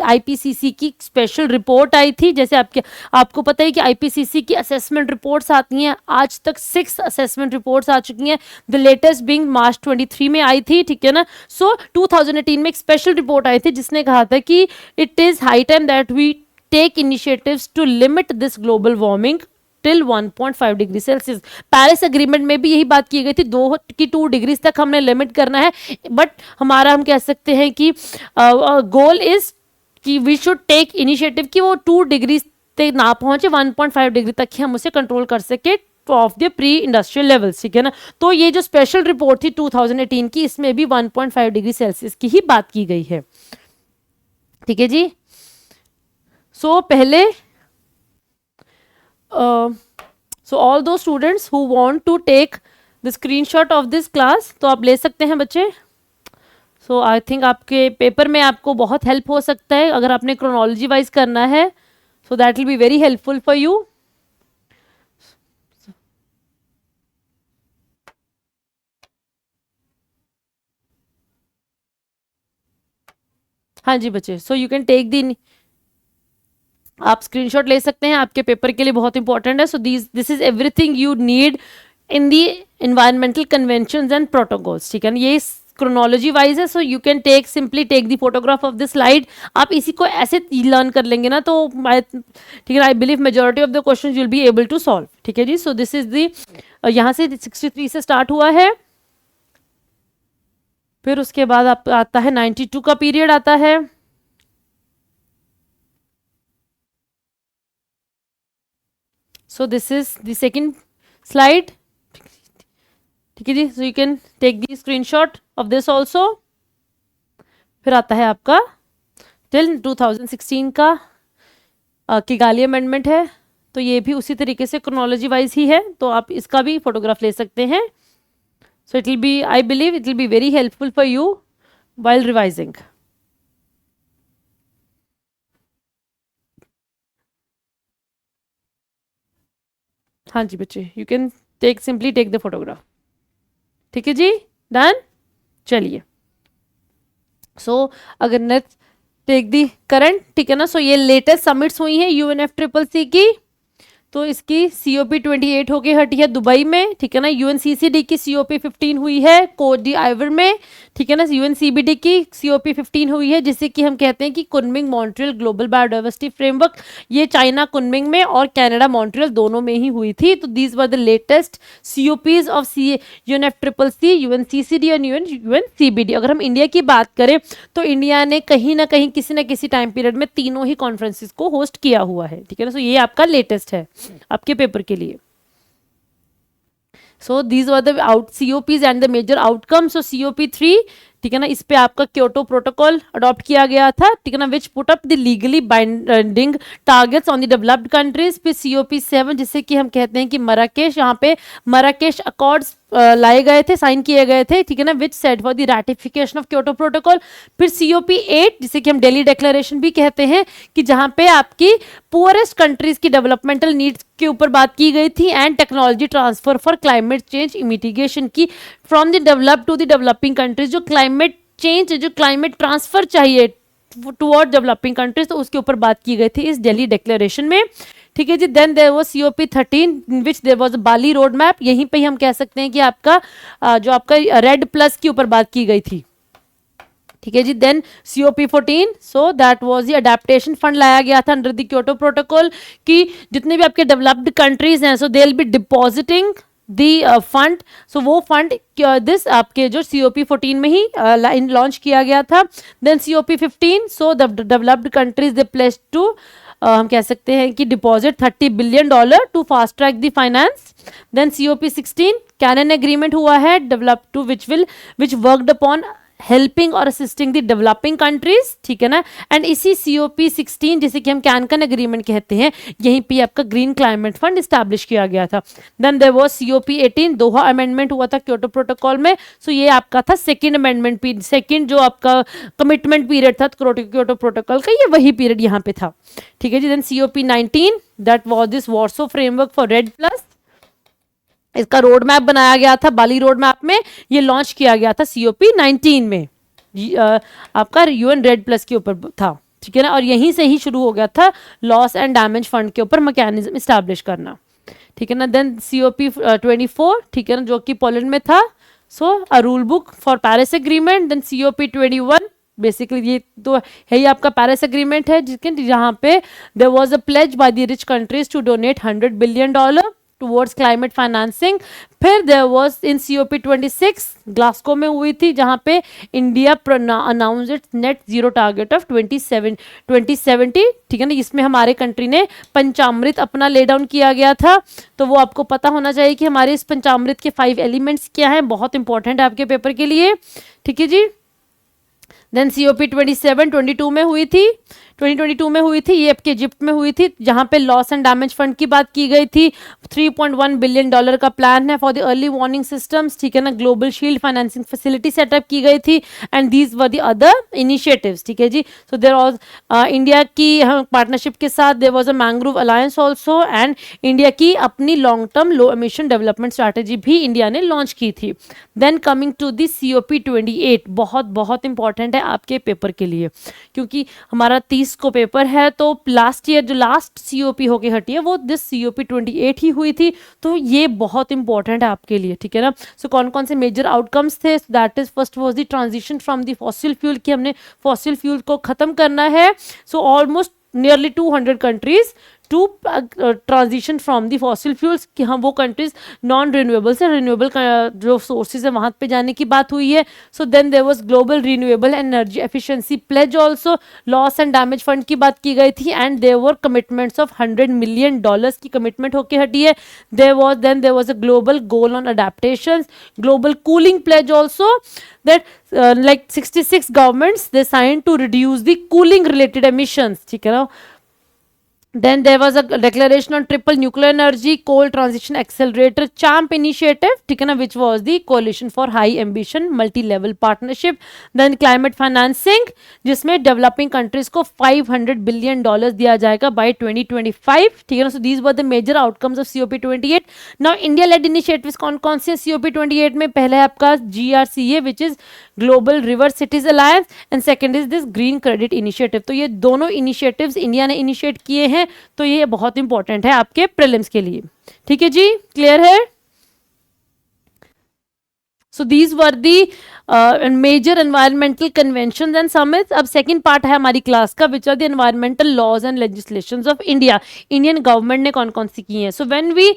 IPCC की स्पेशल रिपोर्ट आई थी। जैसे आपको पता है कि IPCC की असेसमेंट रिपोर्ट्स आती हैं, आज तक 6 असेसमेंट रिपोर्ट्स आ चुकी हैं। द लेटेस्ट बिंग मार्च 23 में आई थी। ठीक है ना। सो 2018 में एक स्पेशल रिपोर्ट आई थी जिसने कहा था कि it is high time that we take initiatives to limit this global warming till 1.5 degree Celsius. Paris agreement में भी यही बात की गई थी, 2 डिग्रीज तक हमने लिमिट करना है, बट हमारा हम कह सकते हैं कि गोल इज कि वी शुड टेक इनिशिएटिव कि वो 2 डिग्री तक ना पहुंचे, 1.5 डिग्री तक ही हम उसे कंट्रोल कर सके of the pre industrial levels. ठीक है ना। तो ये जो स्पेशल रिपोर्ट थी 2018 की, इसमें भी 1.5 डिग्री सेल्सियस की ही बात की गई है। ठीक है जी। सो पहले so all those students who want to take the screenshot of this class, तो आप ले सकते हैं बच्चे। so I think आपके पेपर में आपको बहुत हेल्प हो सकता है अगर आपने क्रोनोलॉजी वाइज करना है, so that will be very helpful for you। हाँ जी बच्चे, so you can take the, आप स्क्रीनशॉट ले सकते हैं, आपके पेपर के लिए बहुत इंपॉर्टेंट है. So this is everything you need in the environmental conventions and protocols. ठीक है ना, ये क्रोनोलॉजी वाइज है. So you can take simply take the photograph of the slide. आप इसी को ऐसे लर्न कर लेंगे ना, तो ठीक है, I believe majority of the question you will be able to solve. ठीक है जी. सो दिस इज दी, यहाँ से 63 से स्टार्ट हुआ है. फिर उसके बाद आप आता है 92 का पीरियड आता है. So this is the second slide. ठीक है जी. So you can take the screenshot of this also. फिर आता है आपका टिल 2016 का किगाली अमेंडमेंट है. तो ये भी उसी तरीके से क्रोनोलॉजी वाइज ही है, तो आप इसका भी फोटोग्राफ ले सकते हैं. So it will be, I believe it will be very helpful for you while revising. हाँ जी बच्चे, you can take simply take the photograph. ठीक है जी, डन. चलिए, सो अगर नेक्स्ट टेक दी करंट. ठीक है ना. सो ये लेटेस्ट समिट्स हुई हैं UNFCCC की. तो इसकी COP 28 होके हटी है दुबई में. ठीक है ना. UNCCD की COP 15 हुई है कोट डी आइवर में. ठीक है ना. UNCBD की COP 15 हुई है, जिसे कि हम कहते हैं कि Kunming Montreal global biodiversity framework. ये चाइना कुनमिंग में और कनाडा मॉन्ट्रियल दोनों में ही हुई थी. तो these were the latest COPs of UNFCCC, UNCCD और UNCBD. अगर हम इंडिया की बात करें तो इंडिया ने कहीं ना कहीं किसी न किसी टाइम पीरियड में तीनों ही कॉन्फ्रेंसिस को होस्ट किया हुआ है. ठीक है ना. सो ये आपका लेटेस्ट है आपके पेपर के लिए. So these were the COPs and the major outcome. So COP 3, ठीक है ना, इस पे आपका क्योटो प्रोटोकॉल अडॉप्ट किया गया था. ठीक है ना, which put up the legally binding targets on the developed countries. फिर COP 7, जिसे कि हम कहते हैं कि मराकेश, यहाँ पे मराकेश अकॉर्ड्स लाए गए थे, साइन किए गए थे. ठीक है ना, which set for the ratification of Kyoto Protocol. फिर COP 8, जिसे कि हम दिल्ली डिक्लेरेशन भी कहते हैं, कि जहाँ पे आपकी पुअरेस्ट कंट्रीज की डेवलपमेंटल नीड्स के ऊपर बात की गई थी and technology transfer for climate change mitigation की from the developed to the developing countries. जो क्लाइमेट चेंज, जो क्लाइमेट ट्रांसफर चाहिए टुवर्ड डेवलपिंग कंट्रीज, तो उसके ऊपर बात की गई थी इस दिल्ली डिक्लेरेशन में. ठीक है जी. Then there was COP 13 which there was a Bali Road Map. यहीं पे ही हम कह सकते हैं कि आपका जो आपका रेड प्लस के ऊपर बात की गई थी. ठीक है जी. Then COP 14, so that was the adaptation fund लाया गया था अंडर द क्योटो प्रोटोकॉल, कि जितने भी आपके डेवलप्ड कंट्रीज हैं, so they will be depositing the fund. So वो फंड दिस आपके जो COP 14 में ही लॉन्च किया गया था. Then COP 15, so the developed countries they place to, हम कह सकते हैं कि deposit $30 billion to fast track the finance. Then COP 16 Cancun agreement हुआ है, develop to which worked upon helping और असिस्टिंग द डेवलपिंग कंट्रीज. ठीक है ना. एंड इसी COP 16, जिसे कि हम कैनकन एग्रीमेंट कहते हैं, यहीं पे आपका ग्रीन क्लाइमेट फंड स्टैब्लिश किया गया था. Then there was COP 18, Doha amendment हुआ था क्योटो प्रोटोकॉल में. सो ये आपका था सेकंड अमेंडमेंट पीरियड, सेकंड जो आपका कमिटमेंट पीरियड था क्योटो प्रोटोकॉल का, ये वही पीरियड यहाँ पे था. ठीक है जी. Then COP 19, that was this Warsaw Framework for REDD plus. इसका रोड मैप बनाया गया था बाली रोड मैप में, ये लॉन्च किया गया था COP 19 में. आपका UN रेड प्लस के ऊपर था. ठीक है ना. और यहीं से ही शुरू हो गया था लॉस एंड डैमेज फंड के ऊपर मैकेनिज्म इस्टेब्लिश करना. ठीक है ना. देन COP 24, ठीक है ना, जो कि पोलैंड में था. So a rule book for Paris Agreement. Then COP 21, basically ये तो है ही आपका पेरिस एग्रीमेंट है, जिसके जहाँ पे there was a pledge by the rich countries to donate $100 billion towards climate financing. फिर there was in COP 26 Glasgow में हुई थी, जहाँ पे India announce its net zero target of 2070. ठीक है ना. इसमें हमारे कंट्री ने पंचामृत अपना ले डाउन किया गया था. तो वो आपको पता होना चाहिए कि हमारे इस पंचामृत के 5 एलिमेंट्स क्या हैं, बहुत इंपॉर्टेंट है आपके पेपर के लिए. ठीक है जी. देन COP 27 22 में हुई थी, 2022 में हुई थी, ये आपके इजिप्ट में हुई थी, जहाँ पे लॉस एंड डैमेज फंड की बात की गई थी. $3.1 बिलियन का प्लान है for the early warning systems. ठीक है ना. Global shield financing facility setup की गई थी and these were the other initiatives. ठीक है जी. सो देयर वाज इंडिया की पार्टनरशिप के साथ there was a mangrove alliance also, and India की अपनी long term low emission development strategy भी इंडिया ने लॉन्च की थी. Then coming to the COP 28, बहुत बहुत इंपॉर्टेंट है आपके पेपर के लिए, क्योंकि हमारा 30 को पेपर है, तो लास्ट ईयर जो लास्ट COP होके हटी है वो दिस COP 28 ही हुई थी, तो ये बहुत इंपॉर्टेंट है आपके लिए, ठीक है ना। सो कौन कौन से मेजर आउटकम्स थे, that is first was the transition from the fossil fuel, कि हमने फॉसिल फ्यूल को खत्म करना है। So almost nearly 200 countries to transition from the fossil fuels, कि हम वो कंट्रीज नॉन रिन्यूएबल से रिन्यूएबल जो सोर्सेज है वहां पे जाने की बात हुई है। So then there was global renewable energy efficiency pledge also, loss and damage fund की बात की गई थी, and there were commitments of $100 million की कमिटमेंट होके हटी है। There was a global goal on adaptations, global cooling pledge also, that like 66 governments they signed to reduce the cooling related emissions, ठीक है ना। Then there was a declaration on triple nuclear energy coal transition accelerator CHAMP initiative, ठीक है ना, which was the coalition for high ambition multi-level partnership. Then climate financing, जिसमें developing countries को $500 billion दिया जाएगा by 2025, ठीक है ना। So these were the major outcomes of COP28. Now India led initiatives कौन कौन से COP28 में, पहले है आपका GRCA which is Global River Cities Alliance, and second is this Green Credit Initiative. तो ये दोनों इनिशिएटिव्स इंडिया ने इनिशिएट किए हैं, तो ये बहुत इंपॉर्टेंट है आपके प्रीलिम्स के लिए, ठीक है जी, क्लियर है। So these were the major environmental convention and summits. अब सेकंड पार्ट है हमारी क्लास का, which are the environmental laws and legislations of India, Indian government ने कौन कौन सी की हैं। सो व्हेन वी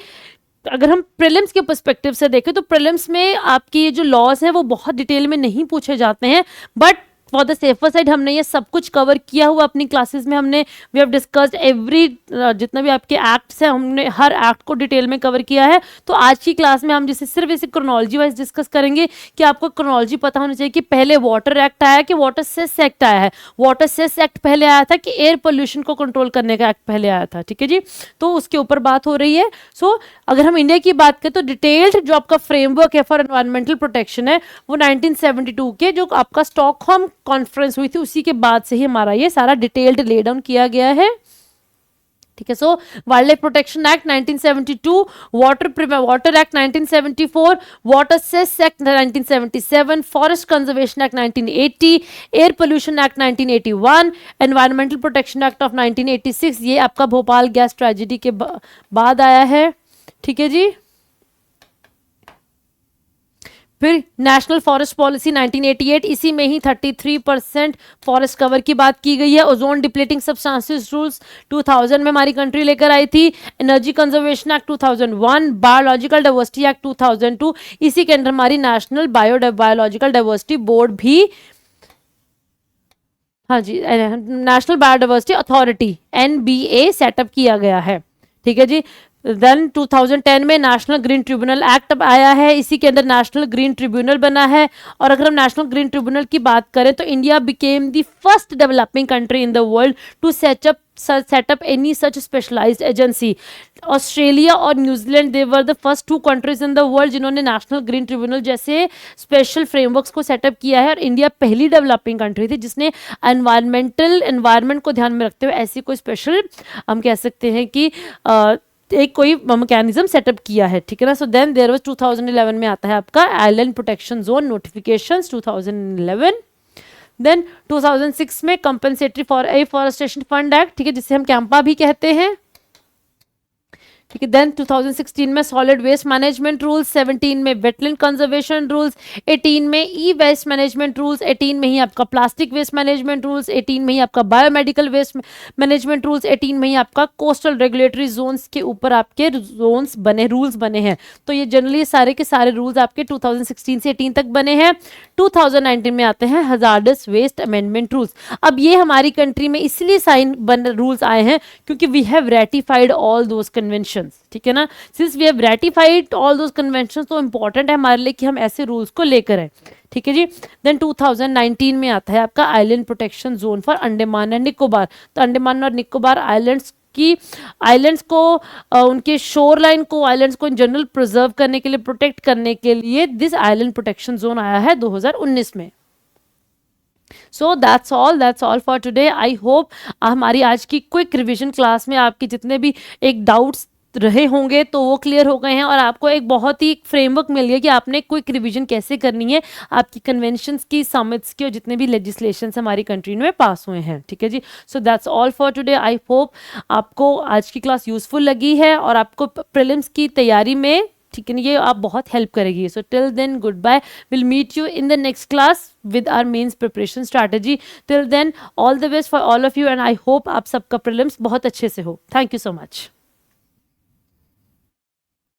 अगर हम प्रीलिम्स के पर्सपेक्टिव से देखें तो प्रीलिम्स में आपकी ये जो लॉज है वो बहुत डिटेल में नहीं पूछे जाते हैं, but for the safer side हमने ये सब कुछ कवर किया हुआ अपनी क्लासेस में, हमने वी हैव डिस्कस्ड एवरी जितना भी आपके एक्ट्स हैं हमने हर एक्ट को डिटेल में कवर किया है। तो आज की क्लास में हम जैसे सिर्फ इसे क्रोनोलॉजी वाइज डिस्कस करेंगे कि आपको क्रोनोलॉजी पता होनी चाहिए कि पहले वाटर एक्ट आया कि वाटर सेस एक्ट आया है। वाटर सेस एक्ट पहले आया था कि एयर पोल्यूशन को कंट्रोल करने का एक्ट पहले आया था, ठीक है जी, तो उसके ऊपर बात हो रही है। सो अगर हम इंडिया की बात करें तो डिटेल्ड जो आपका फ्रेमवर्क है फॉर एनवायरमेंटल प्रोटेक्शन है वो 1972 के जो आपका स्टॉकहोम कॉन्फ्रेंस हुई थी उसी के बाद से ही हमारा ये सारा डिटेल्ड ले डाउन किया गया है, ठीक है। So Wildlife Protection Act 1972, Water Act 1974, Water Cess Act 1977, Forest Conservation Act 1980, Air Pollution Act 1981, Environmental Protection Act of 1986, ये आपका भोपाल गैस ट्रेजेडी के बाद आया है, ठीक है जी। फिर नेशनल फॉरेस्ट पॉलिसी 1988, इसी में ही 33% फॉरेस्ट कवर की बात की गई है। ओजोन डिप्लीटिंग सब्सटेंसेस रूल्स 2000 में हमारी कंट्री लेकर आई थी। Energy conservation act 2001, biological diversity act 2002, इसी के अंदर हमारी नेशनल बायोलॉजिकल डाइवर्सिटी बोर्ड भी, हाँ जी, National Biodiversity Authority NBA set up किया गया है, ठीक है जी। देन 2010 में नेशनल ग्रीन ट्रिब्यूनल एक्ट आया है, इसी के अंदर नेशनल ग्रीन ट्रिब्यूनल बना है। और अगर हम नेशनल ग्रीन ट्रिब्यूनल की बात करें तो India became the first developing country in the world to set up any such specialised agency. Australia और New Zealand they were the first 2 countries in the world जिन्होंने नेशनल ग्रीन ट्रिब्यूनल जैसे special frameworks को set up किया है, और India पहली developing country थी जिसने एनवायरमेंट को ध्यान में रखते हुए ऐसी कोई स्पेशल हम कह सकते हैं कि एक कोई मैकेनिज्म सेटअप किया है, ठीक है ना। सो देन देयर वाज 2011 में आता है आपका island protection zone notifications 2011। Then 2006 में compensatory for afforestation fund act, ठीक है, जिसे हम कैंपा भी कहते हैं, ठीक है। देन 2016 में सॉलिड वेस्ट मैनेजमेंट रूल्स, 17 में वेटलैंड कंजर्वेशन रूल्स, 18 में ई वेस्ट मैनेजमेंट रूल्स, 18 में ही आपका प्लास्टिक वेस्ट मैनेजमेंट रूल्स, 18 में ही आपका बायोमेडिकल वेस्ट मैनेजमेंट रूल्स, 18 में ही आपका कोस्टल रेगुलेटरी जोन्स के ऊपर आपके रूल्स बने हैं। तो ये जनरली सारे के सारे रूल्स आपके 2016 से 18 तक बने हैं। 2019 में आते हैं हजार्डस वेस्ट अमेंडमेंट रूल्स। अब ये हमारी कंट्री में इसलिए रूल्स आए हैं क्योंकि we have ratified all those convention, ठीक है ना। Since we have ratified all those conventions तो इंपॉर्टेंट है हमारे लिए कि हम ऐसे रूल्स को लेकर आए, ठीक है जी। देन 2019 में आता है आपका island protection zone for Andaman and Nicobar. तो अंडमान और निकोबार आइलैंड्स को उनके शोर लाइन को आइलैंड्स को इन जनरल प्रिजर्व करने के लिए प्रोटेक्ट करने के लिए दिस आइलैंड प्रोटेक्शन जोन आया है 2019 में। सो that's all for today. I hope हमारी आज की क्विक रिविजन क्लास में आपके जितने भी एक डाउट्स रहे होंगे तो वो क्लियर हो गए हैं और आपको एक बहुत ही फ्रेमवर्क मिल गया कि आपने क्विक रिवीजन कैसे करनी है आपकी कन्वेंशंस की, समिट्स की और जितने भी लेजिस्लेशंस हमारी कंट्री में पास हुए हैं। ठीक है जी, so that's all for today. I hope आपको आज की क्लास यूजफुल लगी है और आपको प्रीलिम्स की तैयारी में, ठीक है ना, ये आप बहुत हेल्प करेगी। So till then good bye, will meet you in the next class with our mains preparation strategy. Till then all the best for all of you and I hope आप सबका प्रीलिम्स बहुत अच्छे से हो। Thank you so much.